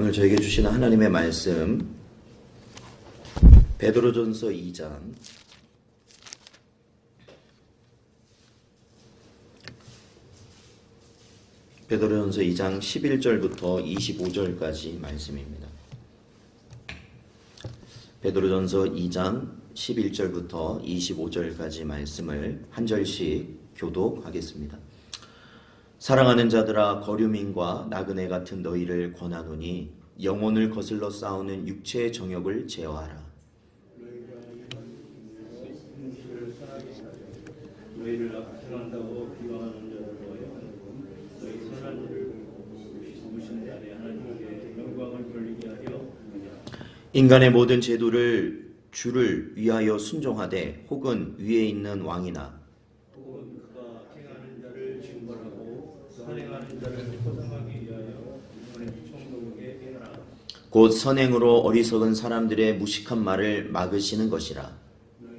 오늘 저에게 주시는 하나님의 말씀 베드로전서 2장 베드로전서 2장 11절부터 25절까지 말씀입니다. 베드로전서 2장 11절부터 25절까지 말씀을 한 절씩 교독하겠습니다. 사랑하는 자들아, 거류민과 나그네 같은 너희를 권하노니 영혼을 거슬러 싸우는 육체의 정욕을 제어하라. 너희를 악행한다고 비방하는 자들과의 너희 선한 일을 무신 자의 하나님께 영광을 돌리게 하려. 인간의 모든 제도를 주를 위하여 순종하되 혹은 위에 있는 왕이나 혹은 그가 행하는 자를 징벌하고 선행하는 자를 포상하기 위하여 총독에게 하라. 곧 선행으로 어리석은 사람들의 무식한 말을 막으시는 것이라.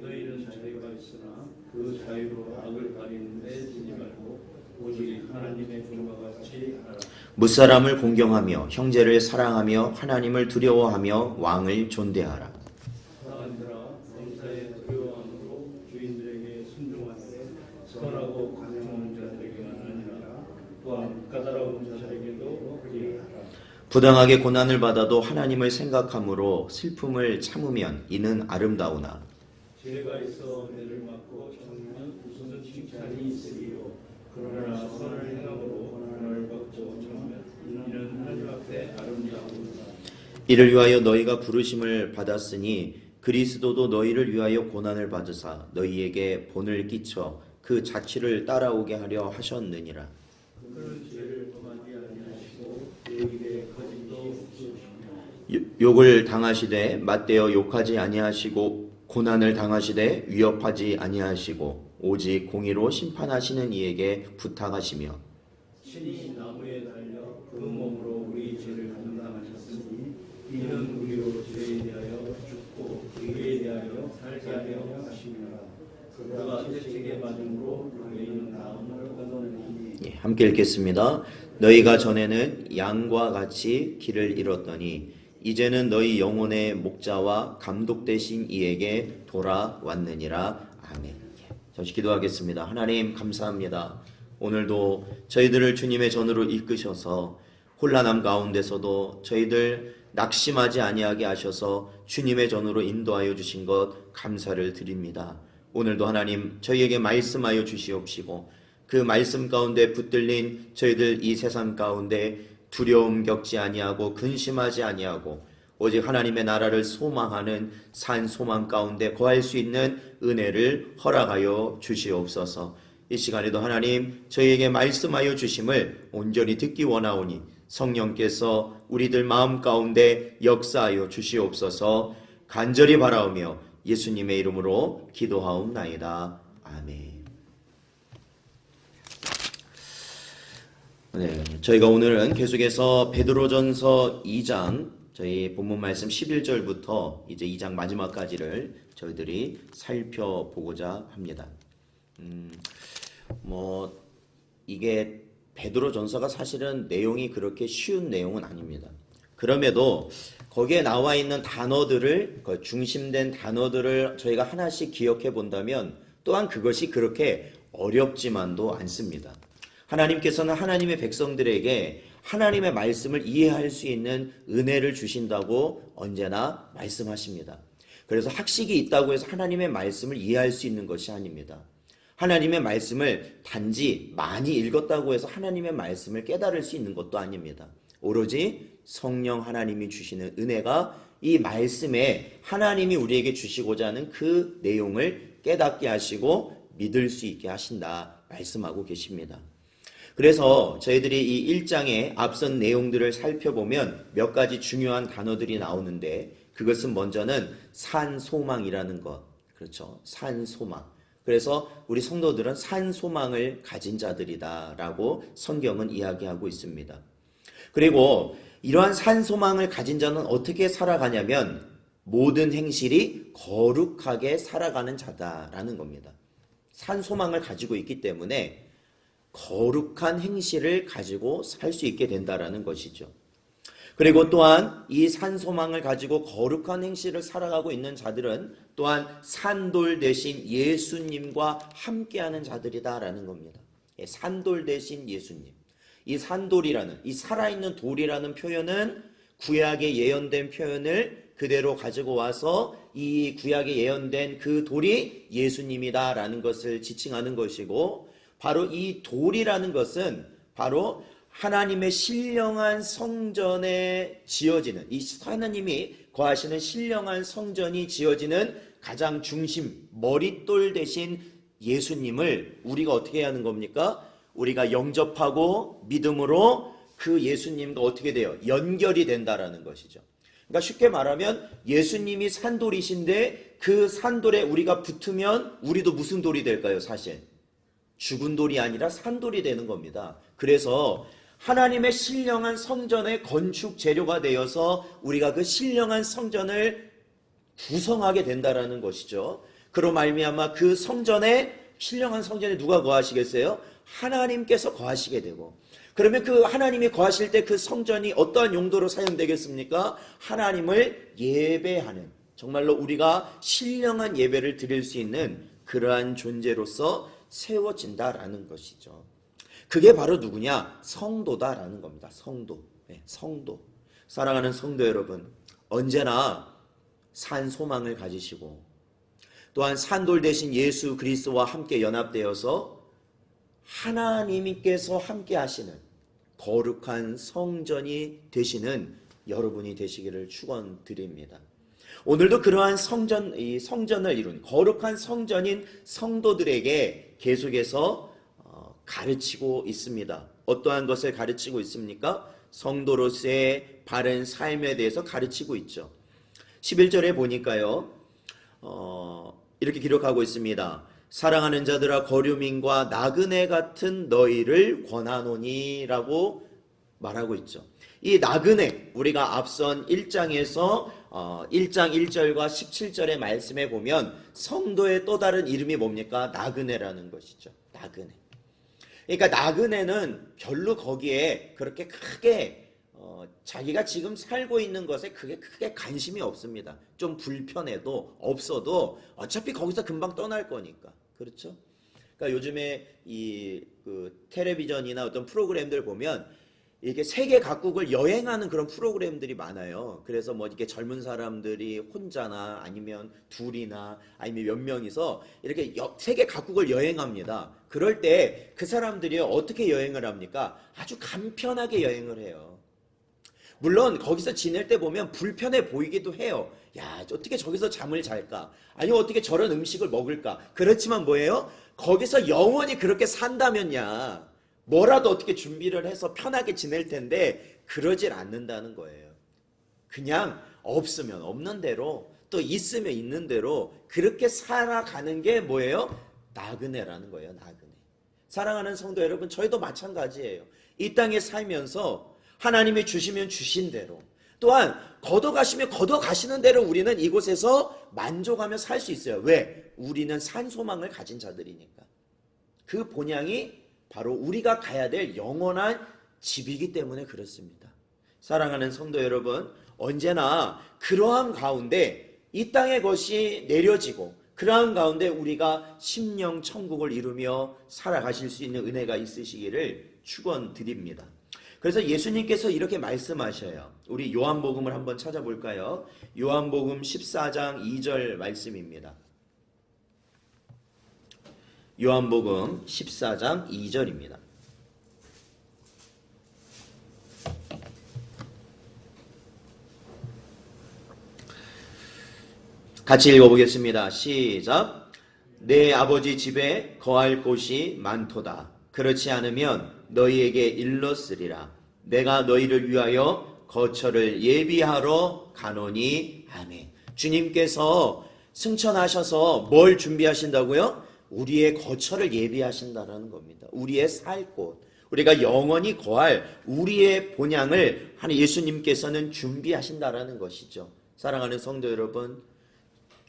너희는 자유가 있으나 그 자유로 악을 가리는데 지지 말고 오직 하나님의 종과 같이 하라. 무사람을 공경하며 형제를 사랑하며 하나님을 두려워하며 왕을 존대하라. 사람들아, 범사에 두려워함으로 주인들에게 순종하되 선하고 강령하는 자들에게만 아니라 또한 까다로운 자들에게도 그리하라. 부당하게 고난을 받아도 하나님을 생각함으로 슬픔을 참으면 이는 아름다우나 죄가 있어 매를 맞고 참으면 무슨 칭찬이 있으리요. 그러나 선을 행함으로 고난을 받고 참으면 이는 하나님 앞에 아름다우니라. 이를 위하여 너희가 부르심을 받았으니 그리스도도 너희를 위하여 고난을 받으사 너희에게 본을 끼쳐 그 자취를 따라오게 하려 하셨느니라. 그는 죄를 범하지 아니하시고 내 입에 거짓도 없으시며 욕을 당하시되 맞대어 욕하지 아니하시고 고난을 당하시되 위협하지 아니하시고 오직 공의로 심판하시는 이에게 부탁하시며 신이 나무에 달려 그 몸으로 우리 죄를 감당하셨으니 이는 우리로 죄에 대하여 죽고 의에 대하여 살게 하려 하심이라. 그가 채찍에 맞음으로 너희는 나음을 얻었느니. 함께 읽겠습니다. 너희가 전에는 양과 같이 길을 잃었더니 이제는 너희 영혼의 목자와 감독 되신 이에게 돌아왔느니라. 아멘. 잠시 기도하겠습니다. 하나님 감사합니다. 오늘도 저희들을 주님의 전으로 이끄셔서 혼란함 가운데서도 저희들 낙심하지 아니하게 하셔서 주님의 전으로 인도하여 주신 것 감사를 드립니다. 오늘도 하나님 저희에게 말씀하여 주시옵시고 그 말씀 가운데 붙들린 저희들 이 세상 가운데 두려움 겪지 아니하고 근심하지 아니하고 오직 하나님의 나라를 소망하는 산 소망 가운데 거할 수 있는 은혜를 허락하여 주시옵소서. 이 시간에도 하나님 저희에게 말씀하여 주심을 온전히 듣기 원하오니 성령께서 우리들 마음 가운데 역사하여 주시옵소서. 간절히 바라오며 예수님의 이름으로 기도하옵나이다. 아멘. 네, 저희가 오늘은 계속해서 베드로전서 2장 저희 본문 말씀 11절부터 이제 2장 마지막까지를 저희들이 살펴보고자 합니다. 이게 베드로전서가 사실은 내용이 그렇게 쉬운 내용은 아닙니다. 그럼에도 거기에 나와 있는 단어들을 중심된 단어들을 저희가 하나씩 기억해 본다면 또한 그것이 그렇게 어렵지만도 않습니다. 하나님께서는 하나님의 백성들에게 하나님의 말씀을 이해할 수 있는 은혜를 주신다고 언제나 말씀하십니다. 그래서 학식이 있다고 해서 하나님의 말씀을 이해할 수 있는 것이 아닙니다. 하나님의 말씀을 단지 많이 읽었다고 해서 하나님의 말씀을 깨달을 수 있는 것도 아닙니다. 오로지 성령 하나님이 주시는 은혜가 이 말씀에 하나님이 우리에게 주시고자 하는 그 내용을 깨닫게 하시고 믿을 수 있게 하신다 말씀하고 계십니다. 그래서 저희들이 이 1장의 앞선 내용들을 살펴보면 몇 가지 중요한 단어들이 나오는데 그것은 먼저는 산소망이라는 것. 그렇죠. 산소망. 그래서 우리 성도들은 산소망을 가진 자들이다라고 성경은 이야기하고 있습니다. 그리고 이러한 산소망을 가진 자는 어떻게 살아가냐면 모든 행실이 거룩하게 살아가는 자다라는 겁니다. 산소망을 가지고 있기 때문에 거룩한 행실을 가지고 살 수 있게 된다라는 것이죠. 그리고 또한 이 산소망을 가지고 거룩한 행실을 살아가고 있는 자들은 또한 산돌 대신 예수님과 함께하는 자들이다라는 겁니다. 산돌 대신 예수님. 이 산돌이라는, 이 살아있는 돌이라는 표현은 구약에 예언된 표현을 그대로 가지고 와서 이 구약에 예언된 그 돌이 예수님이다라는 것을 지칭하는 것이고, 바로 이 돌이라는 것은 바로 하나님의 신령한 성전에 지어지는, 이 하나님이 거하시는 신령한 성전이 지어지는 가장 중심, 머릿돌 대신 예수님을 우리가 어떻게 해야 하는 겁니까? 우리가 영접하고 믿음으로 그 예수님과 어떻게 돼요? 연결이 된다라는 것이죠. 그러니까 쉽게 말하면 예수님이 산돌이신데 그 산돌에 우리가 붙으면 우리도 무슨 돌이 될까요? 사실 죽은 돌이 아니라 산돌이 되는 겁니다. 그래서 하나님의 신령한 성전의 건축 재료가 되어서 우리가 그 신령한 성전을 구성하게 된다라는 것이죠. 그로 말미암아 그 성전에, 신령한 성전에 누가 거하시겠어요? 하나님께서 거하시게 되고, 그러면 그 하나님이 거하실 때 그 성전이 어떠한 용도로 사용되겠습니까? 하나님을 예배하는, 정말로 우리가 신령한 예배를 드릴 수 있는 그러한 존재로서 세워진다라는 것이죠. 그게 바로 누구냐? 성도다라는 겁니다. 성도. 성도. 사랑하는 성도 여러분, 언제나 산 소망을 가지시고 또한 산돌 대신 예수 그리스도와 함께 연합되어서 하나님께서 함께 하시는 거룩한 성전이 되시는 여러분이 되시기를 축원드립니다. 오늘도 그러한 이 성전을 이룬 거룩한 성전인 성도들에게 계속해서 가르치고 있습니다. 어떠한 것을 가르치고 있습니까? 성도로서의 바른 삶에 대해서 가르치고 있죠. 11절에 보니까요, 이렇게 기록하고 있습니다. 사랑하는 자들아, 거류민과 나그네 같은 너희를 권하노니라고 말하고 있죠. 이 나그네, 우리가 앞선 1장에서 1장 1절과 17절의 말씀에 보면 성도의 또 다른 이름이 뭡니까? 나그네라는 것이죠. 나그네. 그러니까 나그네는 별로 거기에 그렇게 크게 자기가 지금 살고 있는 것에 크게 관심이 없습니다. 좀 불편해도 없어도 어차피 거기서 금방 떠날 거니까. 그렇죠? 그러니까 요즘에 그 텔레비전이나 어떤 프로그램들 보면 이렇게 세계 각국을 여행하는 그런 프로그램들이 많아요. 그래서 뭐 이렇게 젊은 사람들이 혼자나 아니면 둘이나 아니면 몇 명이서 이렇게 세계 각국을 여행합니다. 그럴 때 그 사람들이 어떻게 여행을 합니까? 아주 간편하게 여행을 해요. 물론 거기서 지낼 때 보면 불편해 보이기도 해요. 야, 어떻게 저기서 잠을 잘까? 아니면 어떻게 저런 음식을 먹을까? 그렇지만 뭐예요? 거기서 영원히 그렇게 산다면야 뭐라도 어떻게 준비를 해서 편하게 지낼 텐데 그러질 않는다는 거예요. 그냥 없으면 없는 대로, 또 있으면 있는 대로 그렇게 살아가는 게 뭐예요? 나그네라는 거예요. 나그네. 사랑하는 성도 여러분, 저희도 마찬가지예요. 이 땅에 살면서 하나님이 주시면 주신 대로, 또한 걷어가시면 걷어가시는 대로 우리는 이곳에서 만족하며 살 수 있어요. 왜? 우리는 산소망을 가진 자들이니까. 그 본향이 바로 우리가 가야 될 영원한 집이기 때문에 그렇습니다. 사랑하는 성도 여러분, 언제나 그러한 가운데 이 땅의 것이 내려지고 그러한 가운데 우리가 심령 천국을 이루며 살아가실 수 있는 은혜가 있으시기를 축원드립니다. 그래서 예수님께서 이렇게 말씀하셔요. 우리 요한복음을 한번 찾아볼까요? 요한복음 14장 2절 말씀입니다. 요한복음 14장 2절입니다. 같이 읽어보겠습니다. 시작. 내 아버지 집에 거할 곳이 많도다. 그렇지 않으면 너희에게 일렀으리라. 내가 너희를 위하여 거처를 예비하러 가노니. 아멘. 주님께서 승천하셔서 뭘 준비하신다고요? 우리의 거처를 예비하신다는 겁니다. 우리의 살 곳, 우리가 영원히 거할 우리의 본향을 예수님께서는 준비하신다는 것이죠. 사랑하는 성도 여러분,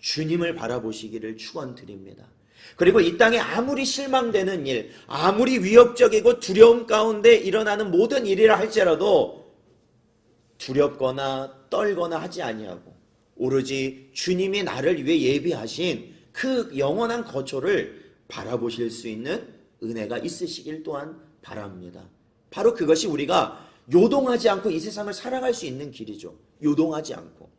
주님을 바라보시기를 축원드립니다. 그리고 이 땅에 아무리 실망되는 일, 아무리 위협적이고 두려움 가운데 일어나는 모든 일이라 할지라도 두렵거나 떨거나 하지 아니하고 오로지 주님이 나를 위해 예비하신 그 영원한 거처를 바라보실 수 있는 은혜가 있으시길 또한 바랍니다. 바로 그것이 우리가 요동하지 않고 이 세상을 살아갈 수 있는 길이죠. 요동하지 않고.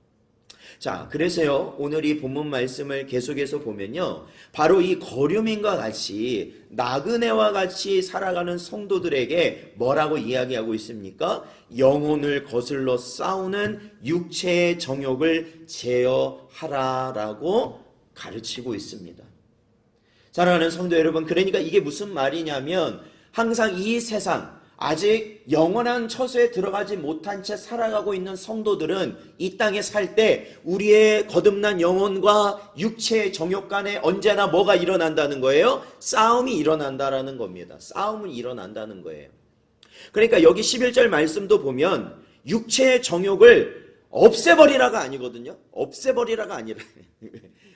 자, 그래서요, 오늘 이 본문 말씀을 계속해서 보면요, 바로 이 거류민과 같이 나그네와 같이 살아가는 성도들에게 뭐라고 이야기하고 있습니까? 영혼을 거슬러 싸우는 육체의 정욕을 제어하라라고 가르치고 있습니다. 사랑하는 성도 여러분, 그러니까 이게 무슨 말이냐면 항상 이 세상, 아직 영원한 처소에 들어가지 못한 채 살아가고 있는 성도들은 이 땅에 살 때 우리의 거듭난 영혼과 육체의 정욕 간에 언제나 뭐가 일어난다는 거예요? 싸움이 일어난다라는 겁니다. 싸움이 일어난다는 거예요. 그러니까 여기 11절 말씀도 보면 육체의 정욕을 없애버리라가 아니거든요. 없애버리라가 아니라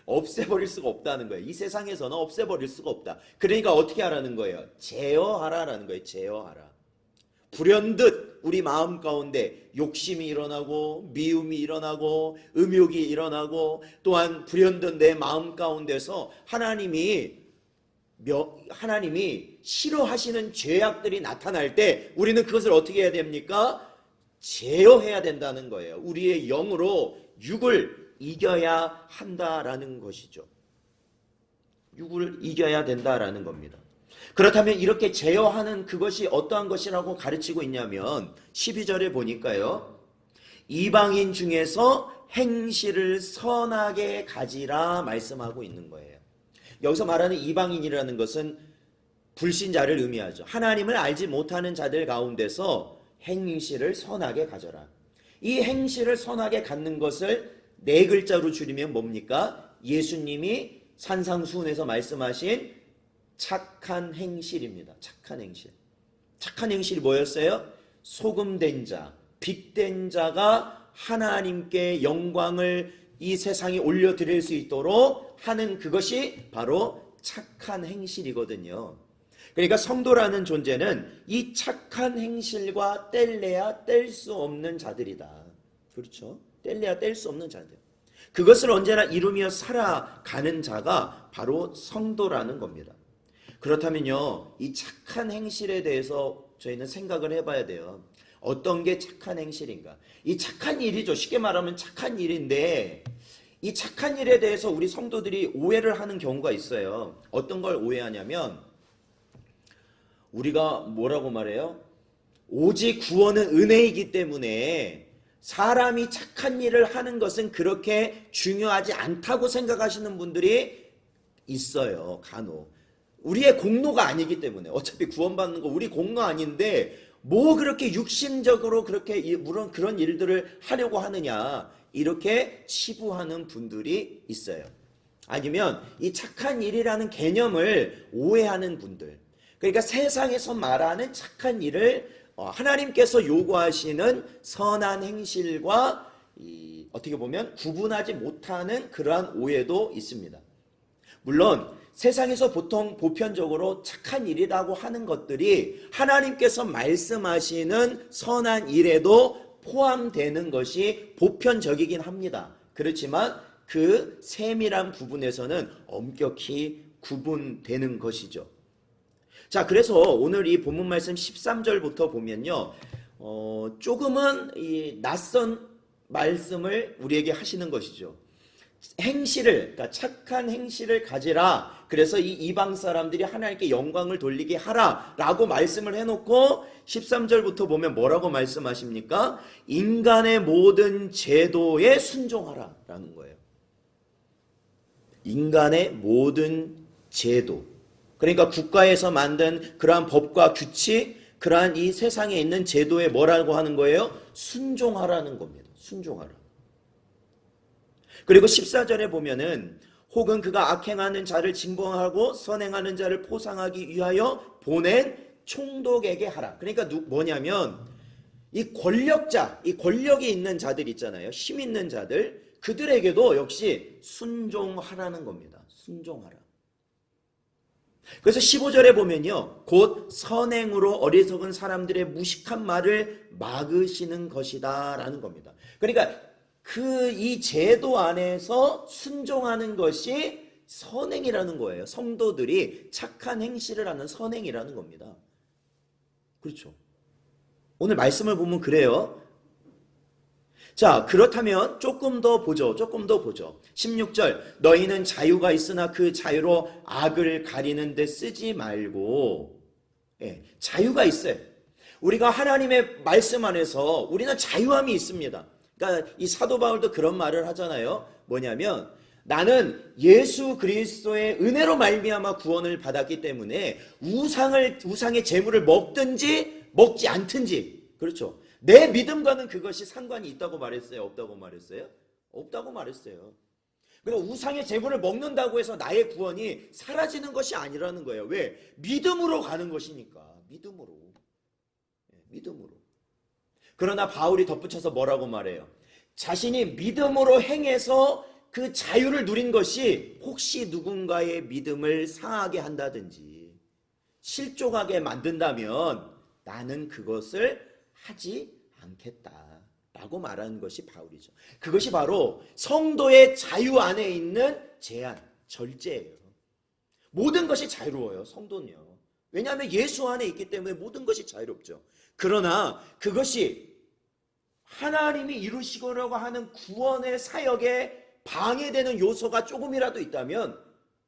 없애버릴 수가 없다는 거예요. 이 세상에서는 없애버릴 수가 없다. 그러니까 어떻게 하라는 거예요? 제어하라라는 거예요. 제어하라. 불현듯 우리 마음 가운데 욕심이 일어나고 미움이 일어나고 음욕이 일어나고 또한 불현듯 내 마음 가운데서 하나님이 싫어하시는 죄악들이 나타날 때 우리는 그것을 어떻게 해야 됩니까? 제어해야 된다는 거예요. 우리의 영으로 육을 이겨야 한다라는 것이죠. 육을 이겨야 된다라는 겁니다. 그렇다면 이렇게 제어하는 그것이 어떠한 것이라고 가르치고 있냐면 12절에 보니까요, 이방인 중에서 행실을 선하게 가지라 말씀하고 있는 거예요. 여기서 말하는 이방인이라는 것은 불신자를 의미하죠. 하나님을 알지 못하는 자들 가운데서 행실을 선하게 가져라. 이 행실을 선하게 갖는 것을 네 글자로 줄이면 뭡니까? 예수님이 산상수훈에서 말씀하신 착한 행실입니다. 착한 행실. 착한 행실이 뭐였어요? 소금된 자, 빛된 자가 하나님께 영광을 이 세상에 올려드릴 수 있도록 하는 그것이 바로 착한 행실이거든요. 그러니까 성도라는 존재는 이 착한 행실과 뗄래야 뗄 수 없는 자들이다. 그렇죠? 뗄래야 뗄 수 없는 자들. 그것을 언제나 이루며 살아가는 자가 바로 성도라는 겁니다. 그렇다면요, 이 착한 행실에 대해서 저희는 생각을 해봐야 돼요. 어떤 게 착한 행실인가? 이 착한 일이죠. 쉽게 말하면 착한 일인데 이 착한 일에 대해서 우리 성도들이 오해를 하는 경우가 있어요. 어떤 걸 오해하냐면 우리가 뭐라고 말해요? 오직 구원은 은혜이기 때문에 사람이 착한 일을 하는 것은 그렇게 중요하지 않다고 생각하시는 분들이 있어요. 간혹. 우리의 공로가 아니기 때문에 어차피 구원받는 거 우리 공로 아닌데 뭐 그렇게 육신적으로 그렇게 물론 그런 일들을 하려고 하느냐 이렇게 치부하는 분들이 있어요. 아니면 이 착한 일이라는 개념을 오해하는 분들. 그러니까 세상에서 말하는 착한 일을 하나님께서 요구하시는 선한 행실과 어떻게 보면 구분하지 못하는 그러한 오해도 있습니다. 물론 세상에서 보통 보편적으로 착한 일이라고 하는 것들이 하나님께서 말씀하시는 선한 일에도 포함되는 것이 보편적이긴 합니다. 그렇지만 그 세밀한 부분에서는 엄격히 구분되는 것이죠. 자, 그래서 오늘 이 본문 말씀 13절부터 보면요, 조금은 이 낯선 말씀을 우리에게 하시는 것이죠. 행실을, 그러니까 착한 행실을 가지라. 그래서 이 이방 사람들이 하나님께 영광을 돌리게 하라 라고 말씀을 해놓고 13절부터 보면 뭐라고 말씀하십니까? 인간의 모든 제도에 순종하라 라는 거예요. 인간의 모든 제도. 그러니까 국가에서 만든 그러한 법과 규칙, 그러한 이 세상에 있는 제도에 뭐라고 하는 거예요? 순종하라는 겁니다. 순종하라. 그리고 14절에 보면은 혹은 그가 악행하는 자를 징벌하고 선행하는 자를 포상하기 위하여 보낸 총독에게 하라. 그러니까 뭐냐면 이 권력자, 이 권력이 있는 자들 있잖아요. 힘 있는 자들, 그들에게도 역시 순종하라는 겁니다. 순종하라. 그래서 15절에 보면요, 곧 선행으로 어리석은 사람들의 무식한 말을 막으시는 것이다 라는 겁니다. 그러니까 이 제도 안에서 순종하는 것이 선행이라는 거예요. 성도들이 착한 행실을 하는 선행이라는 겁니다. 그렇죠. 오늘 말씀을 보면 그래요. 자, 그렇다면 조금 더 보죠. 16절, 너희는 자유가 있으나 그 자유로 악을 가리는 데 쓰지 말고. 자유가 있어요. 우리가 하나님의 말씀 안에서 우리는 자유함이 있습니다. 그러니까 이 사도 바울도 그런 말을 하잖아요. 뭐냐면 나는 예수 그리스도의 은혜로 말미암아 구원을 받았기 때문에 우상의 제물을 먹든지 먹지 않든지, 그렇죠, 내 믿음과는 그것이 상관이 있다고 말했어요? 없다고 말했어요? 없다고 말했어요. 그러니까 우상의 제물을 먹는다고 해서 나의 구원이 사라지는 것이 아니라는 거예요. 왜? 믿음으로 가는 것이니까. 믿음으로. 그러나 바울이 덧붙여서 뭐라고 말해요? 자신이 믿음으로 행해서 그 자유를 누린 것이 혹시 누군가의 믿음을 상하게 한다든지 실족하게 만든다면 나는 그것을 하지 않겠다 라고 말하는 것이 바울이죠. 그것이 바로 성도의 자유 안에 있는 제한, 절제예요. 모든 것이 자유로워요, 성도는요. 왜냐하면 예수 안에 있기 때문에 모든 것이 자유롭죠. 그러나 그것이 하나님이 이루시려고 하는 구원의 사역에 방해되는 요소가 조금이라도 있다면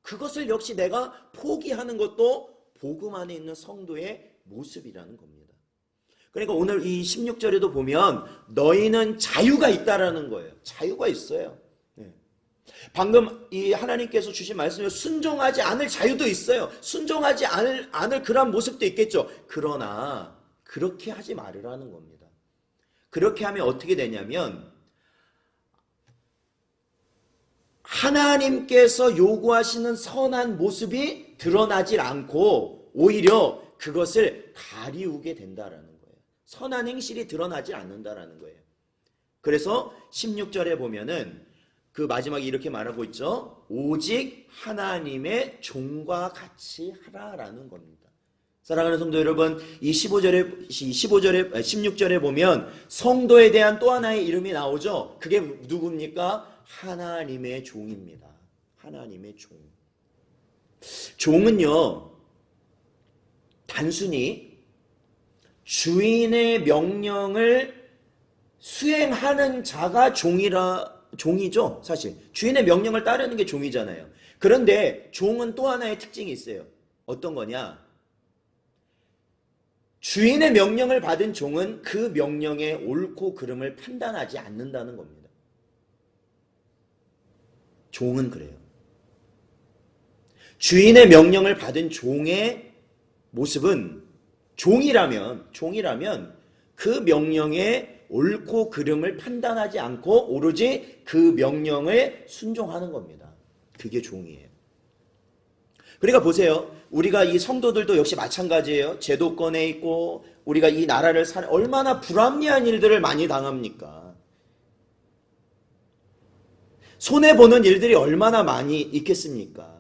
그것을 역시 내가 포기하는 것도 복음 안에 있는 성도의 모습이라는 겁니다. 그러니까 오늘 이 16절에도 보면 너희는 자유가 있다라는 거예요. 자유가 있어요. 방금 이 하나님께서 주신 말씀에 순종하지 않을 자유도 있어요. 순종하지 않을 그런 모습도 있겠죠. 그러나 그렇게 하지 말으라는 겁니다. 그렇게 하면 어떻게 되냐면 하나님께서 요구하시는 선한 모습이 드러나질 않고 오히려 그것을 가리우게 된다라는 거예요. 선한 행실이 드러나지 않는다라는 거예요. 그래서 16절에 보면은 그 마지막에 이렇게 말하고 있죠. 오직 하나님의 종과 같이 하라라는 겁니다. 사랑하는 성도 여러분, 이 16절에 보면 성도에 대한 또 하나의 이름이 나오죠. 그게 누굽니까? 하나님의 종입니다. 하나님의 종. 종은요, 단순히 주인의 명령을 수행하는 자가 종이죠. 사실 주인의 명령을 따르는 게 종이잖아요. 그런데 종은 또 하나의 특징이 있어요. 어떤 거냐? 주인의 명령을 받은 종은 그 명령의 옳고 그름을 판단하지 않는다는 겁니다. 종은 그래요. 주인의 명령을 받은 종의 모습은 종이라면 그 명령의 옳고 그름을 판단하지 않고 오로지 그 명령을 순종하는 겁니다. 그게 종이에요. 그러니까 보세요. 우리가 이 성도들도 역시 마찬가지예요. 제도권에 있고 우리가 이 나라를 얼마나 불합리한 일들을 많이 당합니까? 손해보는 일들이 얼마나 많이 있겠습니까?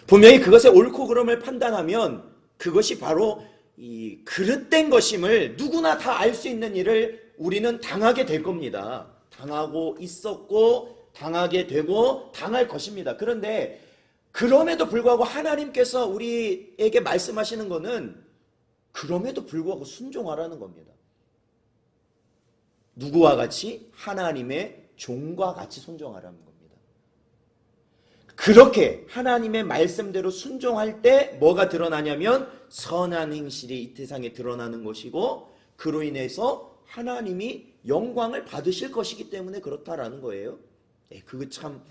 분명히 그것의 옳고 그름을 판단하면 그것이 바로 이 그릇된 것임을 누구나 다 알 수 있는 일을 우리는 당하게 될 겁니다. 당하고 있었고 당하게 되고 당할 것입니다. 그런데 그럼에도 불구하고 하나님께서 우리에게 말씀하시는 것은 그럼에도 불구하고 순종하라는 겁니다. 누구와 같이? 하나님의 종과 같이 순종하라는 겁니다. 그렇게 하나님의 말씀대로 순종할 때 뭐가 드러나냐면 선한 행실이 이 세상에 드러나는 것이고 그로 인해서 하나님이 영광을 받으실 것이기 때문에 그렇다라는 거예요. 그거 참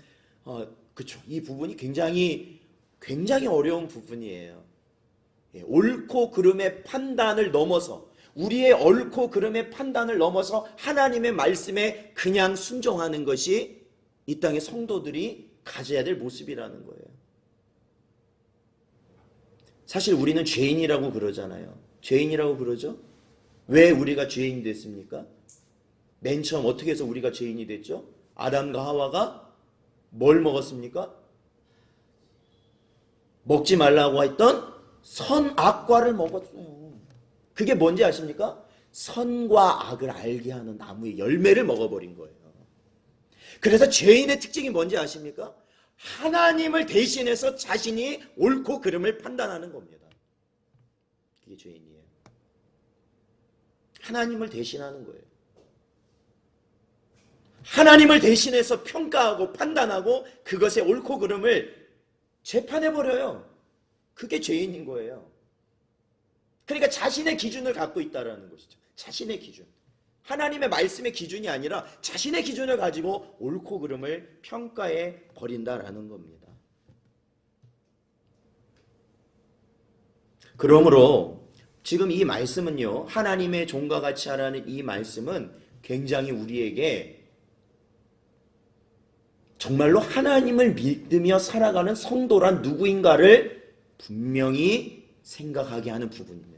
그렇죠. 이 부분이 굉장히 어려운 부분이에요. 옳고 그름의 판단을 넘어서 우리의 옳고 그름의 판단을 넘어서 하나님의 말씀에 그냥 순종하는 것이 이 땅의 성도들이 가져야 될 모습이라는 거예요. 사실 우리는 죄인이라고 그러잖아요. 죄인이라고 그러죠? 왜 우리가 죄인이 됐습니까? 맨 처음 어떻게 해서 우리가 죄인이 됐죠? 아담과 하와가 뭘 먹었습니까? 먹지 말라고 했던 선악과를 먹었어요. 그게 뭔지 아십니까? 선과 악을 알게 하는 나무의 열매를 먹어버린 거예요. 그래서 죄인의 특징이 뭔지 아십니까? 하나님을 대신해서 자신이 옳고 그름을 판단하는 겁니다. 그게 죄인이에요. 하나님을 대신하는 거예요. 하나님을 대신해서 평가하고 판단하고 그것의 옳고 그름을 재판해버려요. 그게 죄인인 거예요. 그러니까 자신의 기준을 갖고 있다는 것이죠. 자신의 기준. 하나님의 말씀의 기준이 아니라 자신의 기준을 가지고 옳고 그름을 평가해 버린다라는 겁니다. 그러므로 지금 이 말씀은요, 하나님의 종과 같이 하라는 이 말씀은 굉장히 우리에게 정말로 하나님을 믿으며 살아가는 성도란 누구인가를 분명히 생각하게 하는 부분입니다.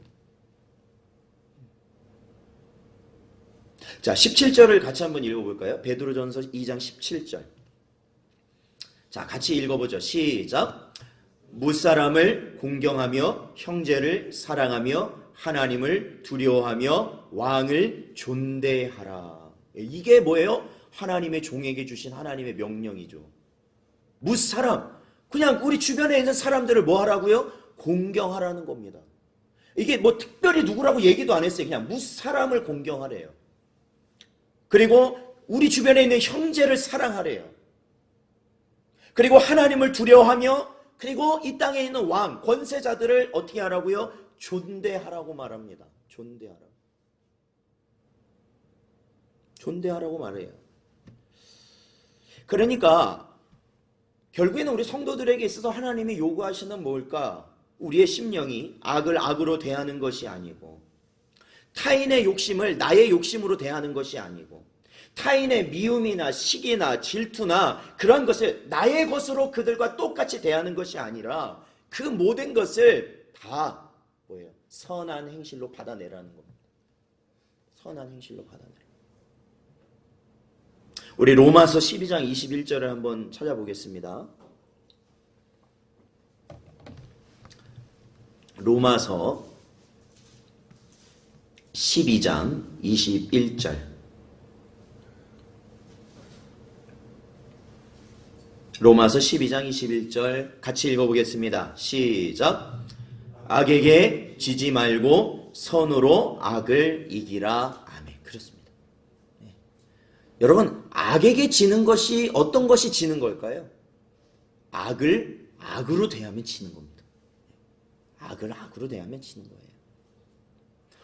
자, 17절을 같이 한번 읽어볼까요? 베드로전서 2장 17절. 자, 같이 읽어보죠. 시작. 무사람을 공경하며 형제를 사랑하며 하나님을 두려워하며 왕을 존대하라. 이게 뭐예요? 하나님의 종에게 주신 하나님의 명령이죠. 무사람, 그냥 우리 주변에 있는 사람들을 뭐 하라고요? 공경하라는 겁니다. 이게 뭐 특별히 누구라고 얘기도 안 했어요. 그냥 무사람을 공경하래요. 그리고 우리 주변에 있는 형제를 사랑하래요. 그리고 하나님을 두려워하며, 그리고 이 땅에 있는 왕, 권세자들을 어떻게 하라고요? 존대하라고 말합니다. 존대하라고. 존대하라고 말해요. 그러니까 결국에는 우리 성도들에게 있어서 하나님이 요구하시는 뭘까? 우리의 심령이 악을 악으로 대하는 것이 아니고, 타인의 욕심을 나의 욕심으로 대하는 것이 아니고, 타인의 미움이나 시기나 질투나 그런 것을 나의 것으로 그들과 똑같이 대하는 것이 아니라 그 모든 것을 다 뭐예요? 선한 행실로 받아내라는 겁니다. 선한 행실로 받아내라. 우리 로마서 12장 21절을 한번 찾아보겠습니다. 로마서 12장 21절. 로마서 12장 21절 같이 읽어보겠습니다. 시작. 악에게 지지 말고 선으로 악을 이기라. 아멘. 그렇습니다. 네. 여러분, 악에게 지는 것이 어떤 것이 지는 걸까요? 악을 악으로 대하면 지는 겁니다. 악을 악으로 대하면 지는 거예요.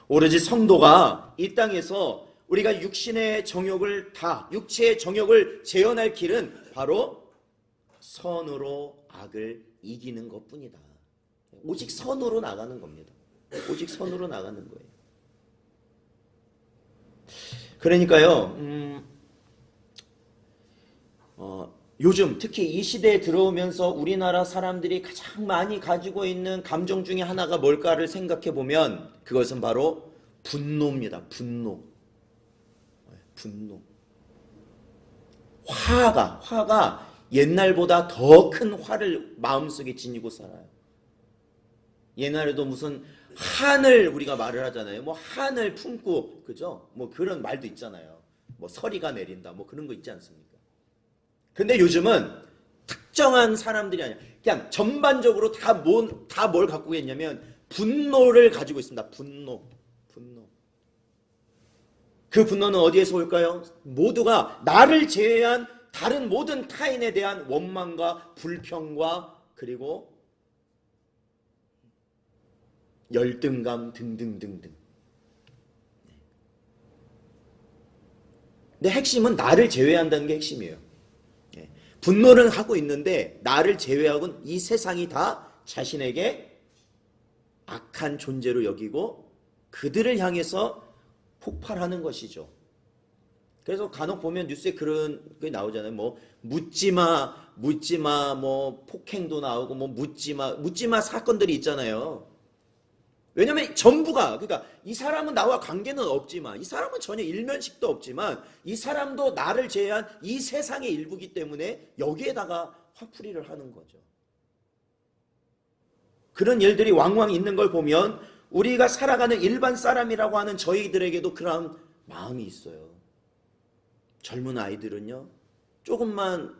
오로지 성도가 이 땅에서 우리가 육신의 정욕을 육체의 정욕을 재현할 길은 바로 선으로 악을 이기는 것뿐이다. 오직 선으로 나가는 겁니다. 오직 선으로 나가는 거예요. 그러니까요, 요즘 특히 이 시대에 들어오면서 우리나라 사람들이 가장 많이 가지고 있는 감정 중에 하나가 뭘까를 생각해 보면 그것은 바로 분노입니다. 분노. 화가 옛날보다 더 큰 화를 마음속에 지니고 살아요. 옛날에도 무슨 한을 우리가 말을 하잖아요. 뭐 한을 품고, 그죠? 뭐 그런 말도 있잖아요. 뭐 서리가 내린다, 뭐 그런 거 있지 않습니까? 근데 요즘은 특정한 사람들이 아니라 그냥 전반적으로 다 뭘 갖고 있냐면 분노를 가지고 있습니다. 분노. 그 분노는 어디에서 올까요? 모두가 나를 제외한 다른 모든 타인에 대한 원망과 불평과 그리고 열등감 등등등등. 근데 핵심은 나를 제외한다는 게 핵심이에요. 분노를 하고 있는데 나를 제외하고는 이 세상이 다 자신에게 악한 존재로 여기고 그들을 향해서 폭발하는 것이죠. 그래서 간혹 보면 뉴스에 그런 게 나오잖아요. 뭐 묻지마, 뭐 폭행도 나오고 뭐 묻지마 사건들이 있잖아요. 왜냐면 전부가, 그러니까 이 사람은 나와 관계는 없지만, 이 사람은 전혀 일면식도 없지만, 이 사람도 나를 제외한 이 세상의 일부기 때문에 여기에다가 화풀이를 하는 거죠. 그런 일들이 왕왕 있는 걸 보면 우리가 살아가는 일반 사람이라고 하는 저희들에게도 그런 마음이 있어요. 젊은 아이들은요, 조금만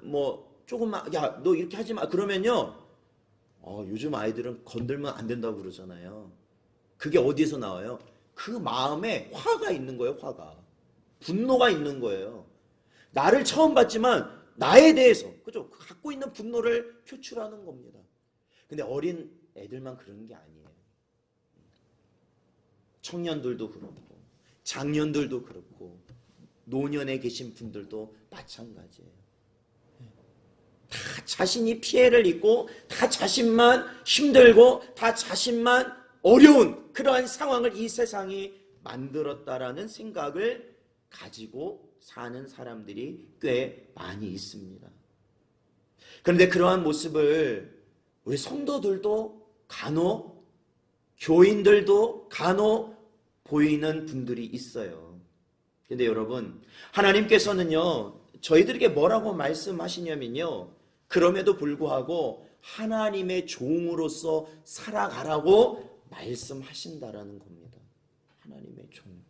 야, 너 이렇게 하지 마. 그러면요, 요즘 아이들은 건들면 안 된다고 그러잖아요. 그게 어디서 나와요? 그 마음에 화가 있는 거예요, 화가. 분노가 있는 거예요. 나를 처음 봤지만 나에 대해서, 그죠? 갖고 있는 분노를 표출하는 겁니다. 근데 어린 애들만 그런 게 아니에요. 청년들도 그렇고, 장년들도 그렇고, 노년에 계신 분들도 마찬가지예요. 다 자신이 피해를 입고, 다 자신만 힘들고, 다 자신만 어려운 그러한 상황을 이 세상이 만들었다라는 생각을 가지고 사는 사람들이 꽤 많이 있습니다. 그런데 그러한 모습을 우리 성도들도 간혹, 교인들도 간혹 보이는 분들이 있어요. 근데 여러분, 하나님께서는요, 저희들에게 뭐라고 말씀하시냐면요, 그럼에도 불구하고 하나님의 종으로서 살아가라고 말씀하신다라는 겁니다. 하나님의 종.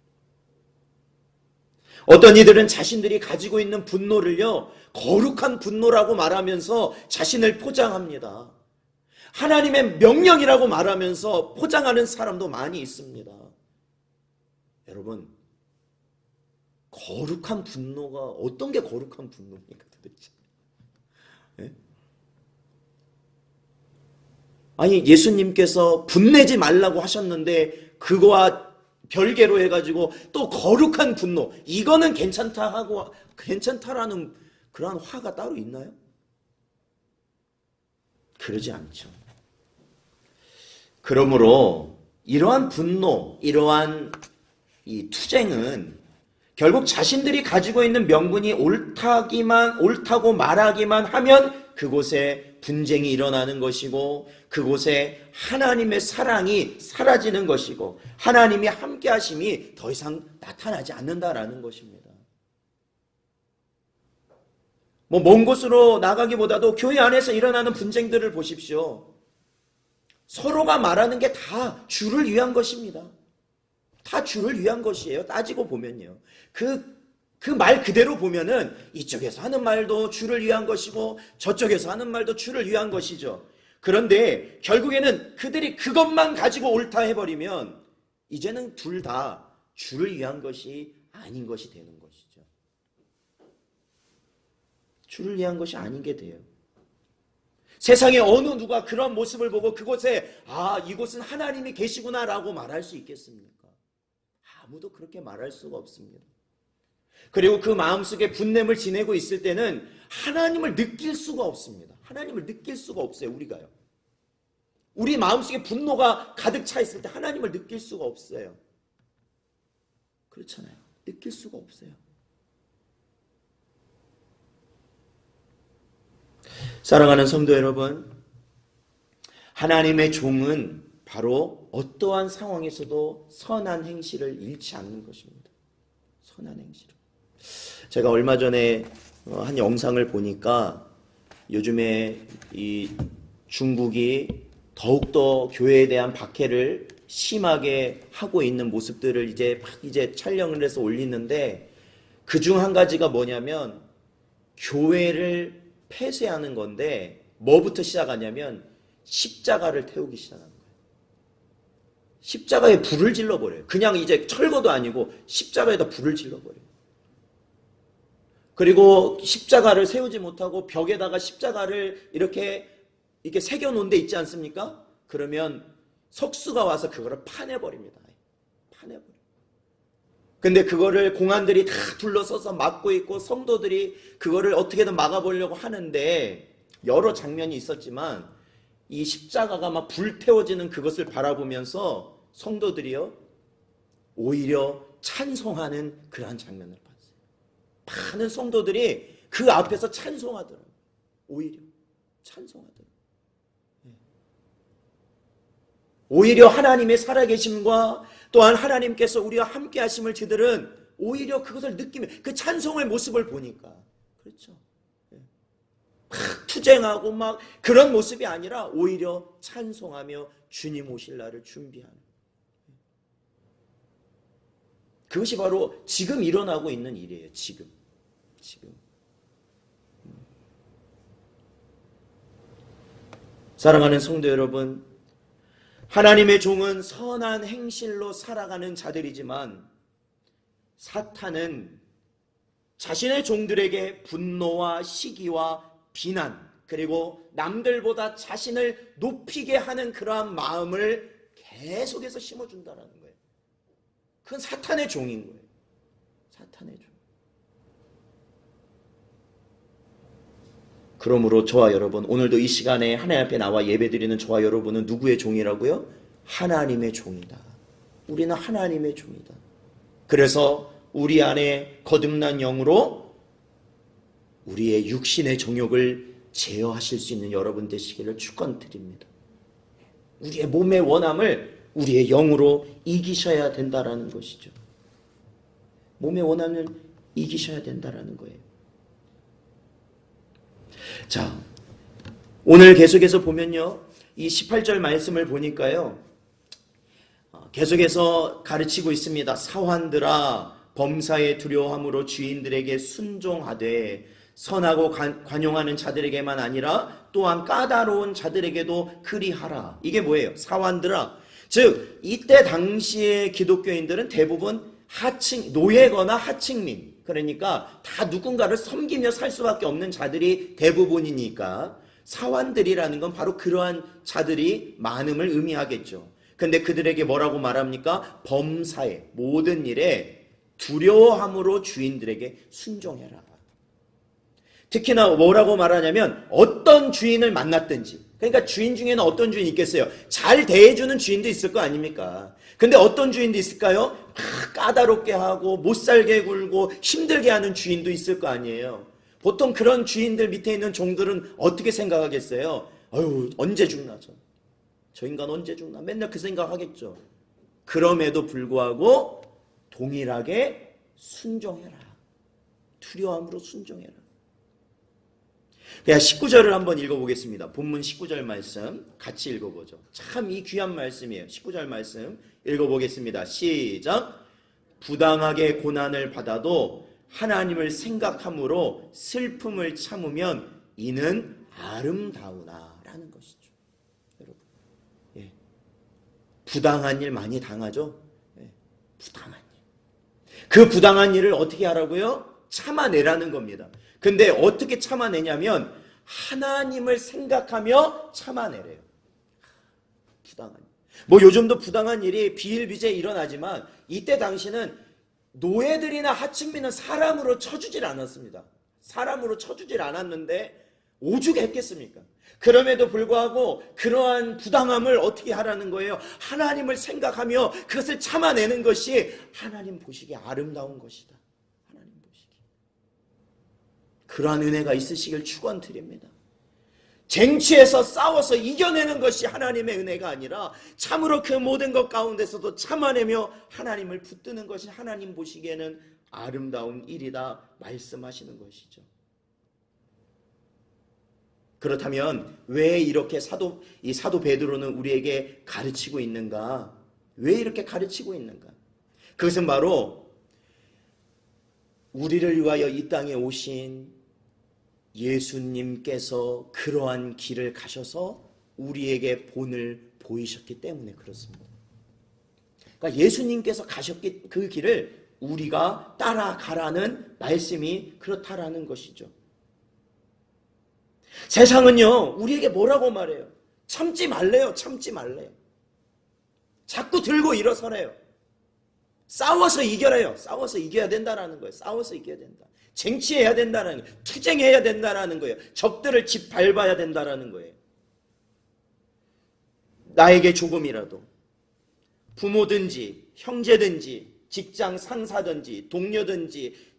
어떤 이들은 자신들이 가지고 있는 분노를요, 거룩한 분노라고 말하면서 자신을 포장합니다. 하나님의 명령이라고 말하면서 포장하는 사람도 많이 있습니다. 여러분, 거룩한 분노가 어떤 게 거룩한 분노입니까 도대체? 네? 아니, 예수님께서 분내지 말라고 하셨는데 그거와 별개로 해가지고 또 거룩한 분노, 이거는 괜찮다 하고 괜찮다라는 그러한 화가 따로 있나요? 그러지 않죠. 그러므로 이러한 분노, 이러한 이 투쟁은 결국 자신들이 가지고 있는 명분이 옳다고 말하기만 하면 그곳에 분쟁이 일어나는 것이고, 그곳에 하나님의 사랑이 사라지는 것이고, 하나님이 함께 하심이 더 이상 나타나지 않는다라는 것입니다. 먼 곳으로 나가기보다도 교회 안에서 일어나는 분쟁들을 보십시오. 서로가 말하는 게 다 주를 위한 것입니다. 다 주를 위한 것이에요. 따지고 보면요. 그 말 그대로 보면은 이쪽에서 하는 말도 주를 위한 것이고 저쪽에서 하는 말도 주를 위한 것이죠. 그런데 결국에는 그들이 그것만 가지고 옳다 해버리면 이제는 둘 다 주를 위한 것이 아닌 것이 되는 것이죠. 주를 위한 것이 아닌 게 돼요. 세상에 어느 누가 그런 모습을 보고 그곳에 이곳은 하나님이 계시구나라고 말할 수 있겠습니까? 아무도 그렇게 말할 수가 없습니다. 그리고 그 마음속에 분냄을 지내고 있을 때는 하나님을 느낄 수가 없습니다. 하나님을 느낄 수가 없어요, 우리가요. 우리 마음속에 분노가 가득 차 있을 때 하나님을 느낄 수가 없어요. 그렇잖아요. 느낄 수가 없어요. 사랑하는 성도 여러분, 하나님의 종은 바로 어떠한 상황에서도 선한 행실을 잃지 않는 것입니다. 선한 행실을. 제가 얼마 전에 한 영상을 보니까 요즘에 이 중국이 더욱더 교회에 대한 박해를 심하게 하고 있는 모습들을 이제 촬영을 해서 올리는데, 그중 한 가지가 뭐냐면 교회를 폐쇄하는 건데, 뭐부터 시작하냐면 십자가를 태우기 시작하는 거예요. 십자가에 불을 질러버려요. 그냥 이제 철거도 아니고 십자가에다 불을 질러버려요. 그리고 십자가를 세우지 못하고 벽에다가 십자가를 이렇게 새겨놓은 데 있지 않습니까? 그러면 석수가 와서 그거를 파내버립니다. 파내버려요. 근데 그거를 공안들이 다 둘러서서 막고 있고 성도들이 그거를 어떻게든 막아보려고 하는데, 여러 장면이 있었지만 이 십자가가 막 불태워지는 그것을 바라보면서 성도들이요, 오히려 찬송하는 그러한 장면을 봤어요. 많은 성도들이 그 앞에서 찬송하더라고요. 오히려 찬송하더라고요. 오히려 하나님의 살아계심과 또한 하나님께서 우리와 함께 하심을 저들은 오히려 그것을 느끼며 그 찬송의 모습을 보니까, 그렇죠. 투쟁하고 막 그런 모습이 아니라 오히려 찬송하며 주님 오실 날을 준비하는, 그것이 바로 지금 일어나고 있는 일이에요. 지금. 사랑하는 성도 여러분, 하나님의 종은 선한 행실로 살아가는 자들이지만 사탄은 자신의 종들에게 분노와 시기와 비난, 그리고 남들보다 자신을 높이게 하는 그러한 마음을 계속해서 심어준다는 거예요. 그건 사탄의 종인 거예요. 사탄의 종. 그러므로 저와 여러분, 오늘도 이 시간에 하나님 앞에 나와 예배드리는 저와 여러분은 누구의 종이라고요? 하나님의 종이다. 우리는 하나님의 종이다. 그래서 우리 안에 거듭난 영으로 우리의 육신의 정욕을 제어하실 수 있는 여러분 되시기를 축원드립니다. 우리의 몸의 원함을 우리의 영으로 이기셔야 된다라는 것이죠. 몸의 원함을 이기셔야 된다라는 거예요. 자, 오늘 계속해서 보면요, 이 18절 말씀을 보니까요, 계속해서 가르치고 있습니다. 사환들아, 범사에 두려워함으로 주인들에게 순종하되 선하고 관용하는 자들에게만 아니라 또한 까다로운 자들에게도 그리하라. 이게 뭐예요? 사환들아, 즉 이때 당시의 기독교인들은 대부분 노예거나 하층민, 그러니까 다 누군가를 섬기며 살 수밖에 없는 자들이 대부분이니까 사환들이라는 건 바로 그러한 자들이 많음을 의미하겠죠. 근데 그들에게 뭐라고 말합니까? 범사에, 모든 일에 두려워함으로 주인들에게 순종해라. 특히나 뭐라고 말하냐면 어떤 주인을 만났든지, 그러니까 주인 중에는 어떤 주인이 있겠어요? 잘 대해주는 주인도 있을 거 아닙니까? 근데 어떤 주인도 있을까요? 까다롭게 하고 못살게 굴고 힘들게 하는 주인도 있을 거 아니에요. 보통 그런 주인들 밑에 있는 종들은 어떻게 생각하겠어요? 아유, 언제 죽나 저 인간 언제 죽나 맨날 그 생각하겠죠. 그럼에도 불구하고 동일하게 순종해라. 두려움으로 순종해라. 그냥 19절을 한번 읽어보겠습니다. 본문 19절 말씀 같이 읽어보죠. 참 이 귀한 말씀이에요. 19절 말씀 읽어보겠습니다. 시작. 부당하게 고난을 받아도 하나님을 생각함으로 슬픔을 참으면 이는 아름다우나 라는 것이죠. 여러분, 예. 부당한 일 많이 당하죠? 예. 부당한 일. 그 부당한 일을 어떻게 하라고요? 참아내라는 겁니다. 근데 어떻게 참아내냐면 하나님을 생각하며 참아내래요. 부당한 일. 뭐 요즘도 부당한 일이 비일비재 일어나지만 이때 당시는 노예들이나 하층민은 사람으로 쳐주질 않았습니다. 사람으로 쳐주질 않았는데 오죽했겠습니까? 그럼에도 불구하고 그러한 부당함을 어떻게 하라는 거예요? 하나님을 생각하며 그것을 참아내는 것이 하나님 보시기에 아름다운 것이다. 하나님 보시기에. 그러한 은혜가 있으시길 축원드립니다. 쟁취해서 싸워서 이겨내는 것이 하나님의 은혜가 아니라 참으로 그 모든 것 가운데서도 참아내며 하나님을 붙드는 것이 하나님 보시기에는 아름다운 일이다 말씀하시는 것이죠. 그렇다면 왜 이렇게 사도 베드로는 우리에게 가르치고 있는가? 왜 이렇게 가르치고 있는가? 그것은 바로 우리를 위하여 이 땅에 오신 예수님께서 그러한 길을 가셔서 우리에게 본을 보이셨기 때문에 그렇습니다. 그러니까 예수님께서 가셨기 그 길을 우리가 따라가라는 말씀이 그렇다라는 것이죠. 세상은요, 우리에게 뭐라고 말해요? 참지 말래요. 참지 말래요. 자꾸 들고 일어서래요. 싸워서 이겨래요. 싸워서 이겨야 된다라는 거예요. 싸워서 이겨야 된다. 쟁취해야 된다는 거예요. 투쟁해야 된다라는 거예요. 적들을 짓밟아야 된다라는 거예요. 나에게 조금이라도 부모든지 형제든지 직장 상사든지 동료든지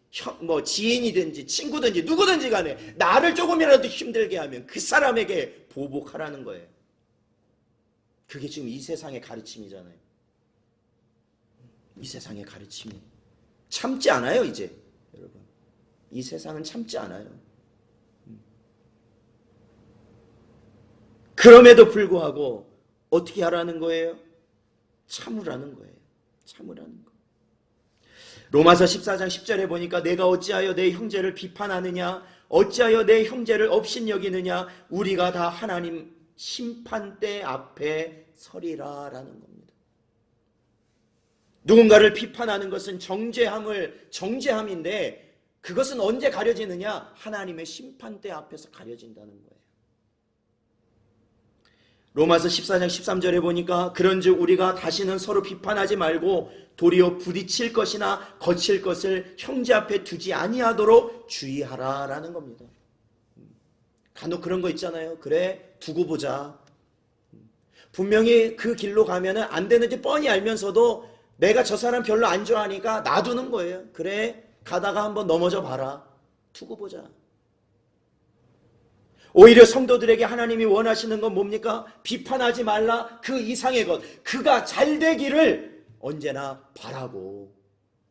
지인이든지 친구든지 누구든지 간에 나를 조금이라도 힘들게 하면 그 사람에게 보복하라는 거예요. 그게 지금 이 세상의 가르침이잖아요. 이 세상의 가르침이 참지 않아요. 이제 여러분, 이 세상은 참지 않아요. 그럼에도 불구하고 어떻게 하라는 거예요? 참으라는 거예요. 참으라는 거. 로마서 14장 10절에 보니까 내가 어찌하여 내 형제를 비판하느냐, 어찌하여 내 형제를 업신여기느냐, 우리가 다 하나님 심판대 앞에 서리라라는 겁니다. 누군가를 비판하는 것은 정죄함인데 그것은 언제 가려지느냐? 하나님의 심판대 앞에서 가려진다는 거예요. 로마서 14장 13절에 보니까 그런즉 우리가 다시는 서로 비판하지 말고 도리어 부딪힐 것이나 거칠 것을 형제 앞에 두지 아니하도록 주의하라라는 겁니다. 간혹 그런 거 있잖아요. 그래, 두고 보자. 분명히 그 길로 가면은 안 되는지 뻔히 알면서도 내가 저 사람 별로 안 좋아하니까 놔두는 거예요. 그래, 가다가 한번 넘어져 봐라. 두고 보자. 오히려 성도들에게 하나님이 원하시는 건 뭡니까? 비판하지 말라. 그 이상의 것, 그가 잘 되기를 언제나 바라고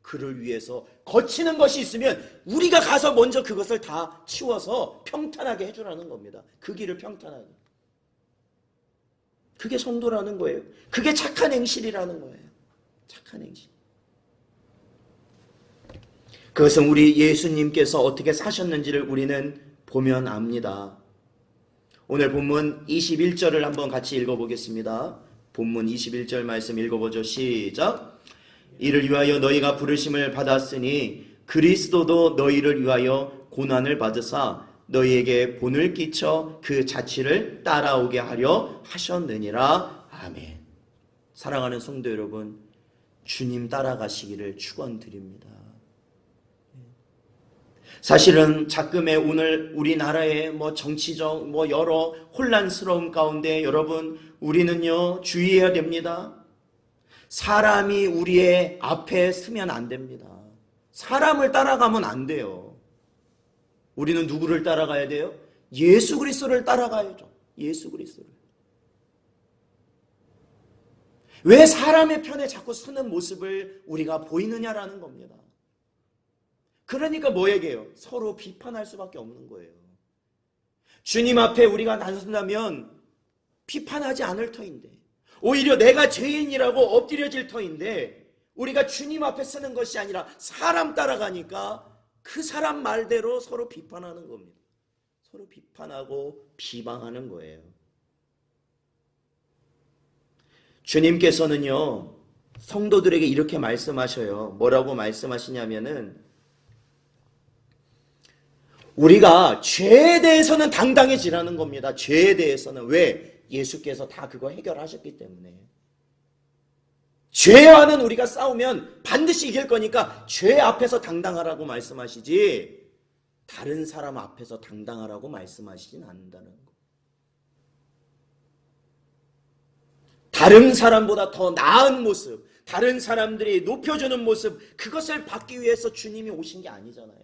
그를 위해서 거치는 것이 있으면 우리가 가서 먼저 그것을 다 치워서 평탄하게 해주라는 겁니다. 그 길을 평탄하게. 그게 성도라는 거예요. 그게 착한 행실이라는 거예요. 착한 행실. 그것은 우리 예수님께서 어떻게 사셨는지를 우리는 보면 압니다. 오늘 본문 21절을 한번 같이 읽어보겠습니다. 본문 21절 말씀 읽어보죠. 시작. 이를 위하여 너희가 부르심을 받았으니 그리스도도 너희를 위하여 고난을 받으사 너희에게 본을 끼쳐 그 자취를 따라오게 하려 하셨느니라. 아멘. 사랑하는 성도 여러분, 주님 따라가시기를 축원드립니다. 사실은 작금의 오늘 우리나라의 정치적 여러 혼란스러움 가운데 여러분, 우리는요 주의해야 됩니다. 사람이 우리의 앞에 서면 안 됩니다. 사람을 따라가면 안 돼요. 우리는 누구를 따라가야 돼요? 예수 그리스도를 따라가야죠. 예수 그리스도를. 왜 사람의 편에 자꾸 서는 모습을 우리가 보이느냐라는 겁니다. 그러니까 뭐예요? 서로 비판할 수밖에 없는 거예요. 주님 앞에 우리가 나선다면 비판하지 않을 터인데, 오히려 내가 죄인이라고 엎드려질 터인데, 우리가 주님 앞에 서는 것이 아니라 사람 따라가니까 그 사람 말대로 서로 비판하는 겁니다. 서로 비판하고 비방하는 거예요. 주님께서는요 성도들에게 이렇게 말씀하셔요. 뭐라고 말씀하시냐면은, 우리가 죄에 대해서는 당당해지라는 겁니다. 죄에 대해서는. 왜? 예수께서 다 그거 해결하셨기 때문에. 죄와는 우리가 싸우면 반드시 이길 거니까 죄 앞에서 당당하라고 말씀하시지 다른 사람 앞에서 당당하라고 말씀하시진 않는다는 거. 다른 사람보다 더 나은 모습, 다른 사람들이 높여주는 모습, 그것을 받기 위해서 주님이 오신 게 아니잖아요.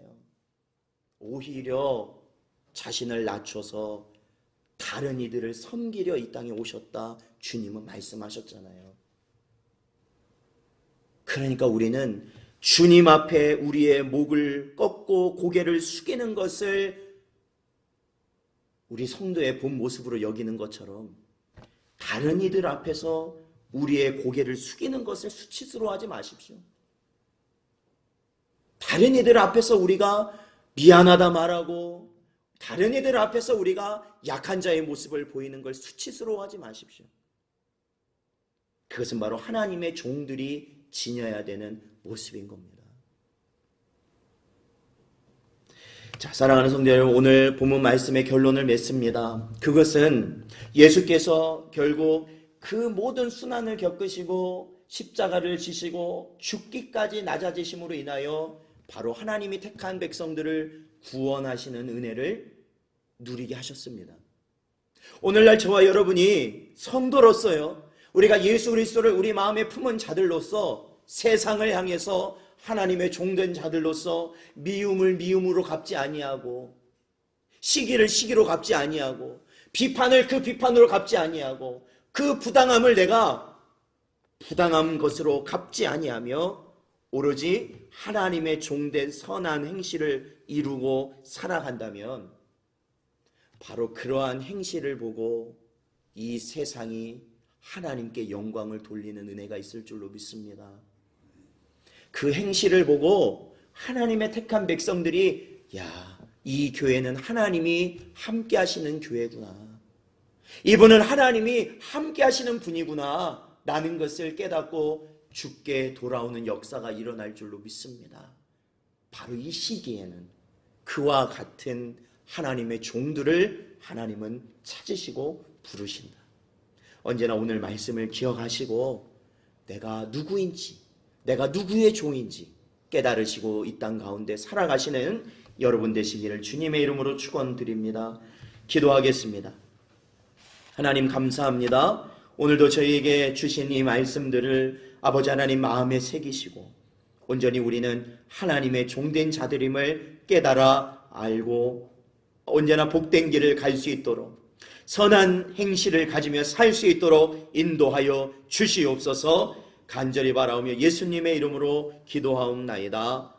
오히려 자신을 낮춰서 다른 이들을 섬기려 이 땅에 오셨다 주님은 말씀하셨잖아요. 그러니까 우리는 주님 앞에 우리의 목을 꺾고 고개를 숙이는 것을 우리 성도의 본 모습으로 여기는 것처럼 다른 이들 앞에서 우리의 고개를 숙이는 것을 수치스러워하지 마십시오. 다른 이들 앞에서 우리가 미안하다 말하고 다른 이들 앞에서 우리가 약한 자의 모습을 보이는 걸 수치스러워하지 마십시오. 그것은 바로 하나님의 종들이 지녀야 되는 모습인 겁니다. 자, 사랑하는 성도 여러분, 오늘 본문 말씀의 결론을 맺습니다. 그것은 예수께서 결국 그 모든 순환을 겪으시고 십자가를 지시고 죽기까지 낮아지심으로 인하여 바로 하나님이 택한 백성들을 구원하시는 은혜를 누리게 하셨습니다. 오늘날 저와 여러분이 성도로서요, 우리가 예수 그리스도를 우리 마음에 품은 자들로서 세상을 향해서 하나님의 종된 자들로서 미움을 미움으로 갚지 아니하고 시기를 시기로 갚지 아니하고 비판을 그 비판으로 갚지 아니하고 그 부당함을 내가 부당한 것으로 갚지 아니하며 오로지 하나님의 종된 선한 행실을 이루고 살아간다면 바로 그러한 행실을 보고 이 세상이 하나님께 영광을 돌리는 은혜가 있을 줄로 믿습니다. 그 행실을 보고 하나님의 택한 백성들이 이 교회는 하나님이 함께 하시는 교회구나. 이분은 하나님이 함께 하시는 분이구나. 라는 것을 깨닫고 주께 돌아오는 역사가 일어날 줄로 믿습니다. 바로 이 시기에는 그와 같은 하나님의 종들을 하나님은 찾으시고 부르신다. 언제나 오늘 말씀을 기억하시고 내가 누구인지, 내가 누구의 종인지 깨달으시고 이 땅 가운데 살아가시는 여러분 되시기를 주님의 이름으로 축원드립니다. 기도하겠습니다. 하나님 감사합니다. 오늘도 저희에게 주신 이 말씀들을 아버지 하나님 마음에 새기시고 온전히 우리는 하나님의 종된 자들임을 깨달아 알고 언제나 복된 길을 갈 수 있도록 선한 행실을 가지며 살 수 있도록 인도하여 주시옵소서. 간절히 바라오며 예수님의 이름으로 기도하옵나이다.